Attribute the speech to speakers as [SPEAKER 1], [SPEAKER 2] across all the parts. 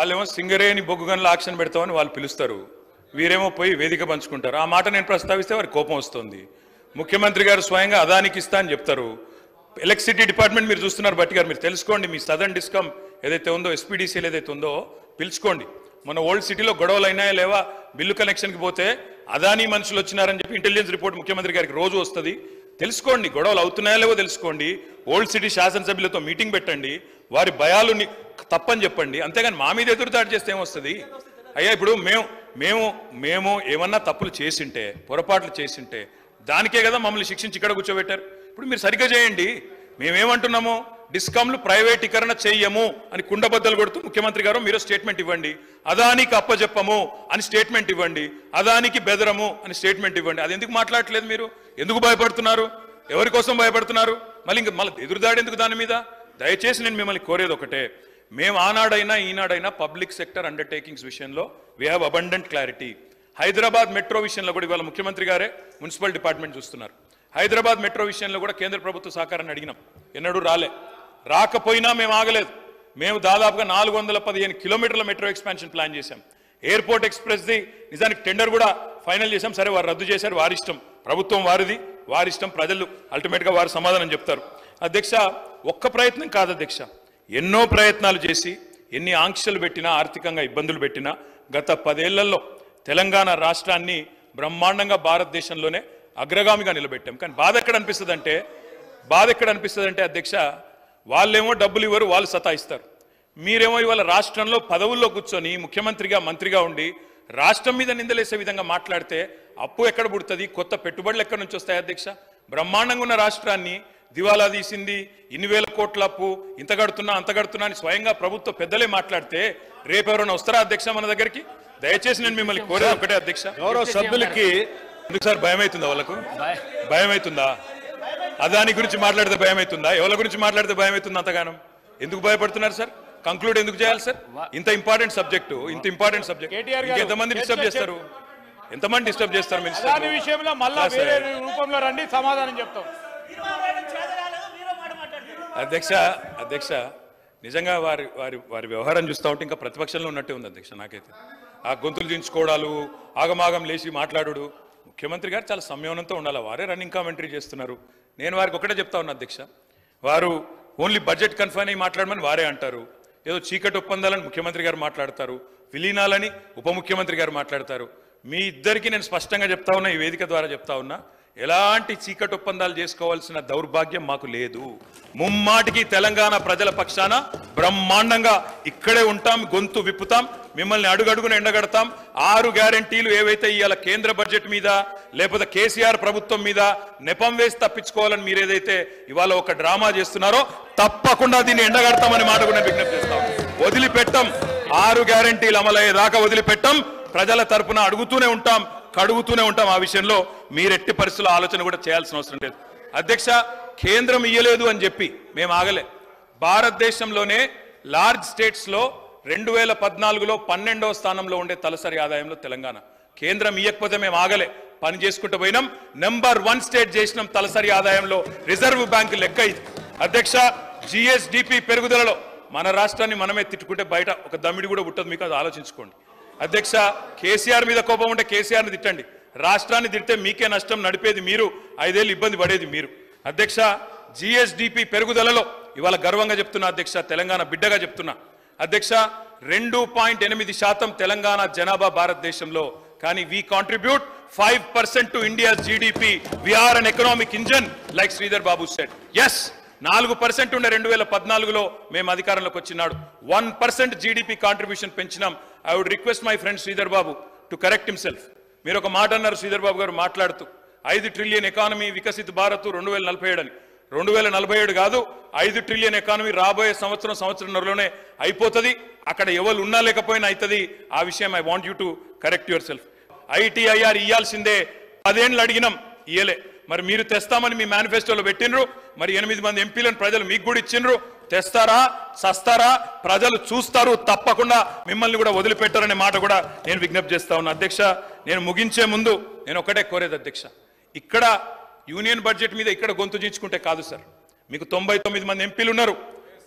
[SPEAKER 1] వాళ్ళేమో సింగరేణి బొగ్గుగన్ల ఆక్షన్ పెడతామని వాళ్ళు పిలుస్తారు, వీరేమో పోయి వేదిక పంచుకుంటారు. ఆ మాట నేను ప్రస్తావిస్తే వారికి కోపం వస్తుంది. ముఖ్యమంత్రి గారు స్వయంగా అదానికి ఇస్తా అని చెప్తారు. ఎలక్ట్రిసిటీ డిపార్ట్మెంట్ మీరు చూస్తున్నారు బట్టి గారు, మీరు తెలుసుకోండి. మీ సదర్న్ డిస్కమ్ ఏదైతే ఉందో, ఎస్పీడీసీలు ఏదైతే ఉందో పిలుచుకోండి. మన ఓల్డ్ సిటీలో గొడవలు అయినాయా లేవా, బిల్లు కనెక్షన్కి పోతే అదానీ మనుషులు వచ్చినారని చెప్పి ఇంటెలిజెన్స్ రిపోర్ట్ ముఖ్యమంత్రి గారికి రోజు వస్తుంది. తెలుసుకోండి, గొడవలు అవుతున్నాయా లేవో తెలుసుకోండి. ఓల్డ్ సిటీ శాసనసభ్యులతో మీటింగ్ పెట్టండి, వారి భయాలు తప్పని చెప్పండి. అంతేగాని మా మీద ఎదురుదాడి చేస్తే ఏమొస్తుంది? అయ్యా ఇప్పుడు మేము ఏమన్నా తప్పులు చేసింటే, పొరపాట్లు చేసింటే దానికే కదా మమ్మల్ని శిక్షించి ఇక్కడ కూర్చోబెట్టారు. ఇప్పుడు మీరు సరిగ్గా చేయండి. మేమేమంటున్నాము, డిస్కామ్లు ప్రైవేటీకరణ చెయ్యము అని కుండబద్దలు కొడుతూ ముఖ్యమంత్రి గారు మీరు స్టేట్మెంట్ ఇవ్వండి. అదానికి అప్పజెప్పము అని స్టేట్మెంట్ ఇవ్వండి. అదానికి బెదరము అని స్టేట్మెంట్ ఇవ్వండి. అది ఎందుకు మాట్లాడట్లేదు మీరు? ఎందుకు భయపడుతున్నారు? ఎవరి కోసం భయపడుతున్నారు? మళ్ళీ ఎదురుదాడి ఎందుకు దాని మీద? దయచేసి నేను మిమ్మల్ని కోరేది ఒకటే, మేము ఆనాడైనా ఈనాడైనా పబ్లిక్ సెక్టర్ అండర్టేకింగ్స్ విషయంలో we have abundant clarity. Hyderabad metro విషయంలో కూడా ఇవాళ ముఖ్యమంత్రి గారే మున్సిపల్ డిపార్ట్మెంట్ చూస్తున్నారు. హైదరాబాద్ మెట్రో విషయంలో కూడా కేంద్ర ప్రభుత్వ సహకారాన్ని అడిగినాం, ఎన్నడూ రాకపోయినా మేము ఆగలేదు. మేము దాదాపుగా 415 కిలోమీటర్ల మెట్రో ఎక్స్పాన్షన్ ప్లాన్ చేశాం. ఎయిర్పోర్ట్ ఎక్స్ప్రెస్ది నిజానికి టెండర్ కూడా ఫైనల్ చేశాం. సరే, వారు రద్దు చేశారు, వారి ఇష్టం. ప్రభుత్వం వారిది, వారి ఇష్టం. ప్రజలు అల్టిమేట్గా వారు సమాధానం చెప్తారు. అధ్యక్ష, ఒక్క ప్రయత్నం కాదు అధ్యక్ష, ఎన్నో ప్రయత్నాలు చేసి ఎన్ని ఆంక్షలు పెట్టినా, ఆర్థికంగా ఇబ్బందులు పెట్టినా గత 10 ఏళ్లలో తెలంగాణ రాష్ట్రాన్ని బ్రహ్మాండంగా భారతదేశంలోనే అగ్రగామిగా నిలబెట్టాం. కానీ బాధ ఎక్కడ అనిపిస్తుంది అంటే అధ్యక్ష, వాళ్ళేమో డబ్బులు ఇవ్వరు, వాళ్ళు సతాయిస్తారు. మీరేమో ఇవాళ రాష్ట్రంలో పదవుల్లో కూర్చొని ముఖ్యమంత్రిగా మంత్రిగా ఉండి రాష్ట్రం మీద నిందలేసే విధంగా మాట్లాడితే అప్పు ఎక్కడ పుడుతుంది? కొత్త పెట్టుబడులు ఎక్కడి నుంచి వస్తాయి అధ్యక్ష? బ్రహ్మాండంగా ఉన్న రాష్ట్రాన్ని దివాలా తీసింది, ఇన్ని వేల కోట్ల అప్పు, ఇంత కడుతున్నా అంత కడుతున్నా అని స్వయంగా ప్రభుత్వ పెద్దలే మాట్లాడితే రేపు ఎవరైనా వస్తారా అధ్యక్ష మన దగ్గరికి? దయచేసి నేను మిమ్మల్ని కోరేది ఒకటే అధ్యక్ష, గౌరవ సభ్యులకి ఎందుకు సార్ భయం అవుతుందా? వాళ్ళకు భయం అవుతుందా? అదాని గురించి మాట్లాడితే భయం అవుతుందా? ఎవరి గురించి మాట్లాడితే భయం అవుతుందా? అంతగానం ఎందుకు భయపడుతున్నారు సార్? కంక్లూడ్ ఎందుకు చేయాలి సార్? ఇంత ఇంపార్టెంట్ సబ్జెక్ట్ ఎంతమంది డిస్టర్బ్ చేస్తారు? మినిస్టర్
[SPEAKER 2] విషయంలో మళ్ళా వేరే రూపంలో రండి, సమాధానం చెప్తాం.
[SPEAKER 1] అధ్యక్ష నిజంగా వారి వ్యవహారం చూస్తూ ఉంటే ఇంకా ప్రతిపక్షంలో ఉన్నట్టే ఉంది అధ్యక్ష. నాకైతే ఆ గొంతులు దించుకోవడాలు, ఆగమాగం లేచి మాట్లాడు. ముఖ్యమంత్రి గారు చాలా సంయమనంతో ఉండాలి. వారే రన్నింగ్ కామెంటరీ చేస్తున్నారు. నేను వారికి ఒకటే చెప్తా ఉన్నా అధ్యక్ష, వారు ఓన్లీ బడ్జెట్ కన్ఫైన్ అయ్యి మాట్లాడమని వారే అంటారు. ఏదో చీకటి ఒప్పందాలని ముఖ్యమంత్రి గారు మాట్లాడతారు, విలీనాలని ఉప ముఖ్యమంత్రి గారు మాట్లాడతారు. మీ ఇద్దరికి నేను స్పష్టంగా చెప్తా ఉన్నా, ఈ వేదిక ద్వారా చెప్తా ఉన్నా, ఎలాంటి చీకటి ఒప్పందాలు చేసుకోవాల్సిన దౌర్భాగ్యం మాకు లేదు. ముమ్మాటికి తెలంగాణ ప్రజల పక్షాన బ్రహ్మాండంగా ఇక్కడే ఉంటాం, గొంతు విప్పుతాం, మిమ్మల్ని అడుగడుగున ఎండగడతాం. 6 గ్యారెంటీలు ఏవైతే ఇవాళ కేంద్ర బడ్జెట్ మీద లేకపోతే కేసీఆర్ ప్రభుత్వం మీద నెపం వేసి తప్పించుకోవాలని మీరు ఏదైతే ఇవాళ ఒక డ్రామా చేస్తున్నారో తప్పకుండా దీన్ని ఎండగడతామని మాట కూడా విజ్ఞప్తి చేస్తాం. వదిలిపెట్టం, 6 గ్యారెంటీలు అమలయ్యేదాకా వదిలిపెట్టం. ప్రజల తరపున అడుగుతూనే ఉంటాం, కడుగుతూనే ఉంటాం. ఆ విషయంలో మీరెట్టి పరిస్థితుల్లో ఆలోచన కూడా చేయాల్సిన అవసరం లేదు అధ్యక్ష. కేంద్రం ఇయ్యలేదు అని చెప్పి మేము ఆగలే. భారతదేశంలోనే లార్జ్ స్టేట్స్లో 2014లో 12వ స్థానంలో ఉండే తలసరి ఆదాయంలో తెలంగాణ. కేంద్రం ఇయ్యకపోతే మేము ఆగలే, పని చేసుకుంటూ పోయినాం. నెంబర్ 1 స్టేట్ చేసినాం తలసరి ఆదాయంలో. రిజర్వ్ బ్యాంక్ లెక్క ఇది అధ్యక్ష. జిఎస్డిపి పెరుగుదలలో మన రాష్ట్రాన్ని మనమే తిట్టుకుంటే బయట ఒక దమ్మిడి కూడా పుట్టదు. మీకు అది ఆలోచించుకోండి అధ్యక్ష. కేసీఆర్ మీద కోపం ఉంటే కేసీఆర్ని తిట్టండి, రాష్ట్రాన్ని తిడితే మీకే నష్టం, నడిపేది మీరు, 5 ఏళ్ళు ఇబ్బంది పడేది మీరు అధ్యక్ష. జిఎస్డిపి పెరుగుదలలో ఇవాళ గర్వంగా చెప్తున్నా అధ్యక్ష, తెలంగాణ బిడ్డగా చెప్తున్నా అధ్యక్ష. 2.8% తెలంగాణ జనాభా భారతదేశంలో, కానీ we contribute 5% to India's GDP. We are an economic engine like Sridhar Babu said. Yes, 4% ఉండే 2014లో మేము అధికారంలోకి వచ్చినాడు 1% జీడిపి కాంట్రిబ్యూషన్ పెంచినాం. I would request my friend Sridhar Babu to correct himself. మీరు ఒక మాట అన్నారు శ్రీధర్ బాబు గారు మాట్లాడుతూ, 5 ట్రిలియన్ ఎకానమీ వికసిత్ భారత్ 2047 అని. 2047 కాదు, 5 ట్రిలియన్ ఎకానమీ రాబోయే సంవత్సరంన్నరలోనే అయిపోతుంది. అక్కడ ఎవరు ఉన్నా లేకపోయినా అవుతుంది. ఆ విషయం I want you to correct yourself. ITIR ఇయ్యాల్సిందే, 10 ఏళ్ళు అడిగినాం, ఇయ్యలే. మరి మీరు తెస్తామని మీ మేనిఫెస్టోలో పెట్టినరు, మరి 8 మంది ఎంపీలను ప్రజలు మీకు కూడా ఇచ్చిండ్రు. తెస్తారా సస్తారా ప్రజలు చూస్తారు, తప్పకుండా మిమ్మల్ని కూడా వదిలిపెట్టారనే మాట కూడా నేను విజ్ఞప్తి చేస్తా ఉన్నా అధ్యక్ష. నేను ముగించే ముందు నేను ఒకటే కోరేది అధ్యక్ష, ఇక్కడ యూనియన్ బడ్జెట్ మీద ఇక్కడ గొంతు చించుకుంటే కాదు సార్. మీకు 99 మంది ఎంపీలు ఉన్నారు,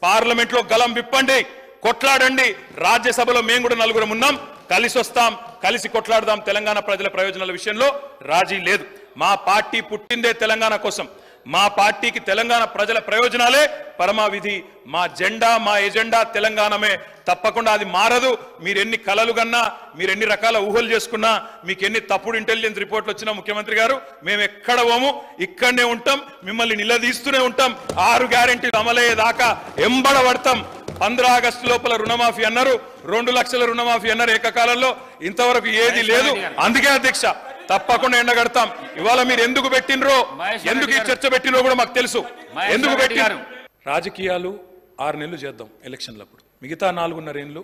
[SPEAKER 1] పార్లమెంట్లో గలం విప్పండి. కొట్లాడండి. రాజ్యసభలో మేము కూడా నలుగురం ఉన్నాం, కలిసి వస్తాం, కలిసి కొట్లాడదాం. తెలంగాణ ప్రజల ప్రయోజనాల విషయంలో రాజీ లేదు. మా పార్టీ పుట్టిందే తెలంగాణ కోసం. మా పార్టీకి తెలంగాణ ప్రజల ప్రయోజనాలే పరమావిధి. మా జెండా, మా ఎజెండా తెలంగాణమే. తప్పకుండా అది మారదు. మీరు ఎన్ని కలలు కన్నా, మీరు ఎన్ని రకాల ఊహలు చేసుకున్నా, మీకు ఎన్ని తప్పుడు ఇంటెలిజెన్స్ రిపోర్ట్లు వచ్చినా ముఖ్యమంత్రి గారు, మేము ఎక్కడ పోము, ఇక్కడనే ఉంటాం, మిమ్మల్ని నిలదీస్తూనే ఉంటాం. 6 గ్యారెంటీలు అమలయ్యేదాకా ఎంబడబడతాం. 15 ఆగస్టు లోపల రుణమాఫీ అన్నారు, 2 లక్షల రుణమాఫీ అన్నారు ఏకకాలంలో. ఇంతవరకు ఏది లేదు. అందుకే అధ్యక్ష తప్పకుండా ఎండగడతాం. ఇవాళ మీరు ఎందుకు పెట్టినరో, ఎందుకు ఈ చర్చ పెట్టినరో కూడా మాకు తెలుసు. ఎందుకు పెట్టినారు? రాజకీయాలు 6 నెలలు చేద్దాం ఎలక్షన్లప్పుడు, మిగతా 4.5 ఏళ్ళు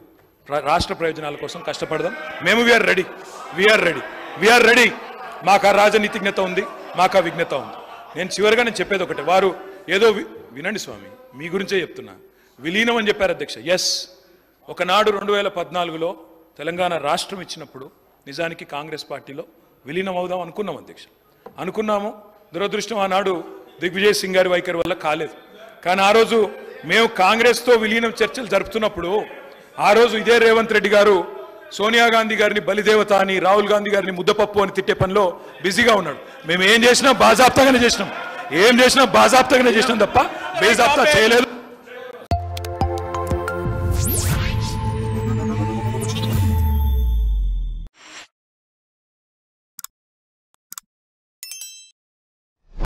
[SPEAKER 1] రాష్ట్ర ప్రయోజనాల కోసం కష్టపడదాం. మేము వీఆర్ రెడీ. మాకు ఆ రాజనీతిజ్ఞత ఉంది, మాకు ఆ విజ్ఞత ఉంది. నేను చివరిగా చెప్పేది ఒకటే, వారు ఏదో వినండి స్వామి, మీ గురించే చెప్తున్నా. విలీనం అని చెప్పారు అధ్యక్ష. ఎస్, ఒకనాడు 2014లో తెలంగాణ రాష్ట్రం ఇచ్చినప్పుడు నిజానికి కాంగ్రెస్ పార్టీలో విలీనం అవుదాం అనుకున్నాం అధ్యక్ష, అనుకున్నాము. దురదృష్టం ఆనాడు దిగ్విజయ్ సింగ్ గారి వైఖరి వల్ల కాలేదు. కానీ ఆ రోజు మేము కాంగ్రెస్తో విలీనం చర్చలు జరుపుతున్నప్పుడు ఆ రోజు ఇదే రేవంత్ రెడ్డి గారు సోనియా గాంధీ గారిని బలిదేవత అని, రాహుల్ గాంధీ గారిని ముద్దపప్పు అని తిట్టే పనిలో బిజీగా ఉన్నాడు. మేము ఏం చేసినా బాజాప్తాగానే చేసినాం, తప్ప బేజాప్తా చేయలేదు.